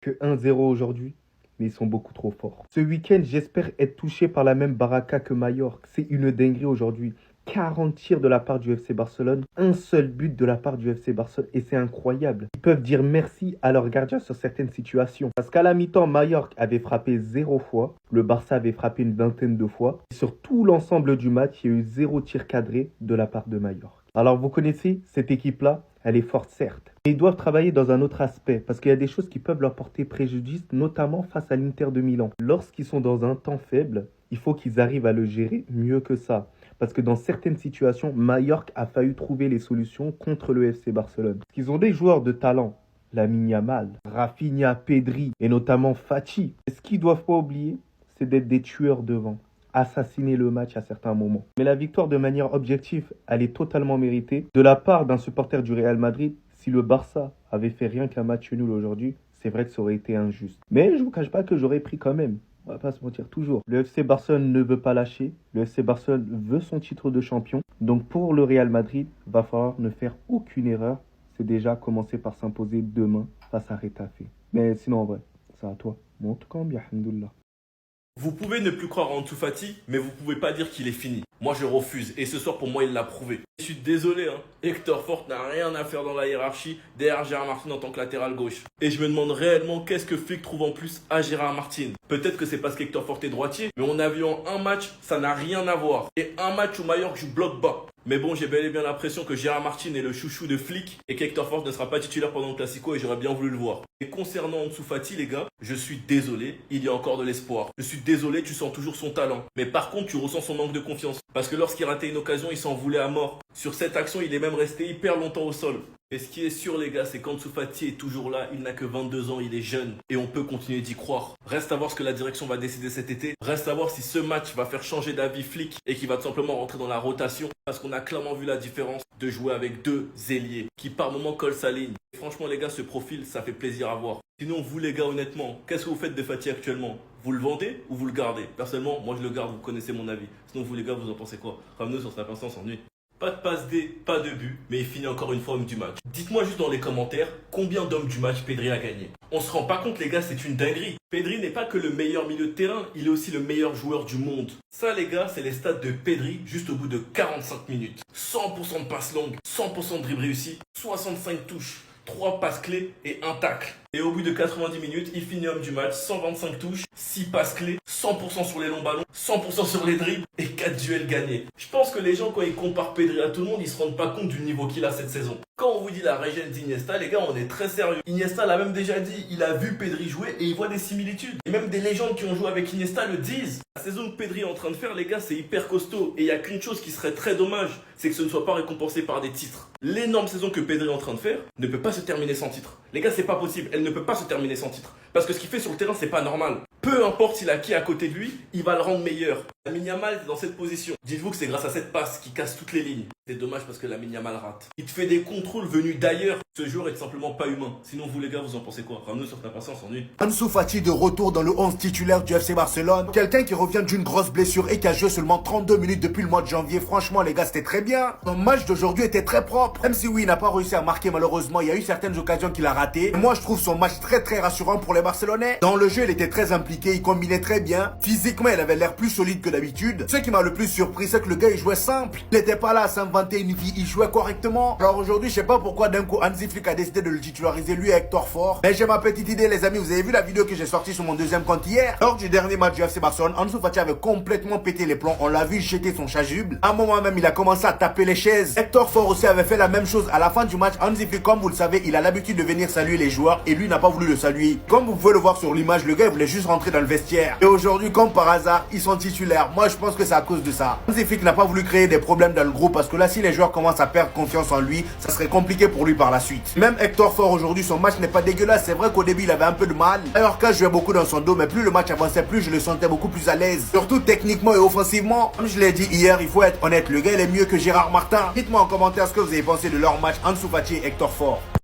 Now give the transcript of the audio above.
que 1-0 aujourd'hui, mais ils sont beaucoup trop forts. Ce week-end, j'espère être touché par la même baraka que Majorque. C'est une dinguerie aujourd'hui. 40 tirs de la part du FC Barcelone, un seul but de la part du FC Barcelone et c'est incroyable. Ils peuvent dire merci à leur gardien sur certaines situations. Parce qu'à la mi-temps, Majorque avait frappé 0 fois, le Barça avait frappé une vingtaine de fois. Et sur tout l'ensemble du match, il y a eu 0 tir cadré de la part de Majorque. Alors vous connaissez cette équipe-là, elle est forte certes. Mais ils doivent travailler dans un autre aspect parce qu'il y a des choses qui peuvent leur porter préjudice, notamment face à l'Inter de Milan. Lorsqu'ils sont dans un temps faible, il faut qu'ils arrivent à le gérer mieux que ça. Parce que dans certaines situations, Majorque a failli trouver les solutions contre le FC Barcelone. Parce qu'ils ont des joueurs de talent, Lamine Yamal, Rafinha, Pedri et notamment Fati. Et ce qu'ils ne doivent pas oublier, c'est d'être des tueurs devant, assassiner le match à certains moments. Mais la victoire de manière objective, elle est totalement méritée. De la part d'un supporter du Real Madrid, si le Barça avait fait rien qu'un match nul aujourd'hui, c'est vrai que ça aurait été injuste. Mais je ne vous cache pas que j'aurais pris quand même. On va pas se mentir toujours. Le FC Barcelone ne veut pas lâcher. Le FC Barcelone veut son titre de champion. Donc pour le Real Madrid, il va falloir ne faire aucune erreur. C'est déjà commencer par s'imposer demain face à Retafe. Mais sinon en vrai, c'est à toi. Bon, en tout cas, bien, alhamdoulilah. Vous pouvez ne plus croire en Ansu Fati, mais vous pouvez pas dire qu'il est fini. Moi je refuse, et ce soir pour moi il l'a prouvé. Je suis désolé, Hector Fort n'a rien à faire dans la hiérarchie derrière Gérard Martin en tant que latéral gauche. Et je me demande réellement qu'est-ce que Flick trouve en plus à Gérard Martin. Peut-être que c'est parce qu'Hector Fort est droitier, mais on a vu en un match, ça n'a rien à voir. Et un match où Majorque joue bloc bas. Mais bon, j'ai bel et bien l'impression que Gérard Martin est le chouchou de Flick et qu'Hector Fort ne sera pas titulaire pendant le Classico et j'aurais bien voulu le voir. Et concernant Ansu Fati, les gars, je suis désolé, il y a encore de l'espoir. Je suis désolé, tu sens toujours son talent. Mais par contre, tu ressens son manque de confiance. Parce que lorsqu'il ratait une occasion, il s'en voulait à mort. Sur cette action, il est même resté hyper longtemps au sol. Et ce qui est sûr, les gars, c'est qu'Ansu Fati est toujours là. Il n'a que 22 ans, il est jeune. Et on peut continuer d'y croire. Reste à voir ce que la direction va décider cet été. Reste à voir si ce match va faire changer d'avis Flick et qu'il va tout simplement rentrer dans la rotation. Parce qu'on a clairement vu la différence de jouer avec deux ailiers qui par moments collent sa ligne. Et franchement, les gars, ce profil, ça fait plaisir à voir. Sinon, vous, les gars, honnêtement, qu'est-ce que vous faites de Fati actuellement? Vous le vendez ou vous le gardez? Personnellement, moi, je le garde. Vous connaissez mon avis. Sinon, vous, les gars, vous en pensez quoi? Ramenez sur sa personne, on s'ennuie. Pas de passe D, pas de but, mais il finit encore une fois homme du match. Dites-moi juste dans les commentaires combien d'hommes du match Pedri a gagné. On se rend pas compte les gars, c'est une dinguerie. Pedri n'est pas que le meilleur milieu de terrain, il est aussi le meilleur joueur du monde. Ça les gars, c'est les stats de Pedri juste au bout de 45 minutes. 100% de passes longues, 100% de dribble réussi, 65 touches, 3 passes clés et 1 tacle. Et au bout de 90 minutes, il finit homme du match, 125 touches, 6 passes clés, 100% sur les longs ballons, 100% sur les dribbles et 4 duels gagnés. Je pense que les gens, quand ils comparent Pedri à tout le monde, ils se rendent pas compte du niveau qu'il a cette saison. Quand on vous dit la régène d'Iniesta, les gars, on est très sérieux. Iniesta l'a même déjà dit, il a vu Pedri jouer et il voit des similitudes. Et même des légendes qui ont joué avec Iniesta le disent. La saison que Pedri est en train de faire, les gars, c'est hyper costaud. Et il n'y a qu'une chose qui serait très dommage, c'est que ce ne soit pas récompensé par des titres. L'énorme saison que Pedri est en train de faire ne peut pas se terminer sans titre. Les gars, c'est pas possible. Elle ne peut pas se terminer sans titre. Parce que ce qu'il fait sur le terrain, c'est pas normal. Peu importe s'il a qui à côté de lui, il va le rendre meilleur. Lamine Yamal est dans cette position. Dites-vous que c'est grâce à cette passe qui casse toutes les lignes. C'est dommage parce que Lamine Yamal rate. Il te fait des contrôles venus d'ailleurs. Ce joueur est simplement pas humain. Sinon vous les gars, vous en pensez quoi? Ramenez sur ta patience, on s'ennuie. Ansu Fati de retour dans le 11 titulaire du FC Barcelone. Quelqu'un qui revient d'une grosse blessure et qui a joué seulement 32 minutes depuis le mois de janvier. Franchement les gars, c'était très bien. Son match d'aujourd'hui était très propre. Même si oui, il n'a pas réussi à marquer malheureusement. Il y a eu certaines occasions qu'il a ratées. Moi je trouve son match très rassurant pour les Barcelonais. Dans le jeu, il était très impliqué. Il combinait très bien. Physiquement, il avait l'air plus solide que d'habitude. Ce qui m'a le plus surpris, c'est que le gars, il jouait simple. Il n'était pas là à s'inventer une vie. Il jouait correctement. Alors aujourd'hui, je sais pas pourquoi d'un coup, Hansi Flick a décidé de le titulariser lui et Hector Fort. Mais j'ai ma petite idée, les amis. Vous avez vu la vidéo que j'ai sortie sur mon deuxième compte hier? Lors du dernier match du FC Barcelone, Ansu Fati avait complètement pété les plombs. On l'a vu jeter son chasuble. À un moment même, il a commencé à taper les chaises. Hector Fort aussi avait fait la même chose. À la fin du match, Hansi Flick, comme vous le savez, il a l'habitude de venir saluer les joueurs et lui n'a pas voulu le saluer. Comme vous pouvez le voir sur l'image, le gars, il voulait juste rentrer dans le vestiaire. Et aujourd'hui, comme par hasard, ils sont titulaires. Moi, je pense que c'est à cause de ça. Hansi Flick n'a pas voulu créer des problèmes dans le groupe parce que là, si les joueurs commencent à perdre confiance en lui, ça serait compliqué pour lui par la suite. Même Hector Fort aujourd'hui, son match n'est pas dégueulasse. C'est vrai qu'au début, il avait un peu de mal. Alors quand je jouais beaucoup dans son dos, mais plus le match avançait, plus je le sentais beaucoup plus à l'aise. Surtout techniquement et offensivement. Comme je l'ai dit hier, il faut être honnête. Le gars, il est mieux que Gérard Martin. Dites-moi en commentaire ce que vous avez pensé de leur match Ansu Fati et Hector Fort.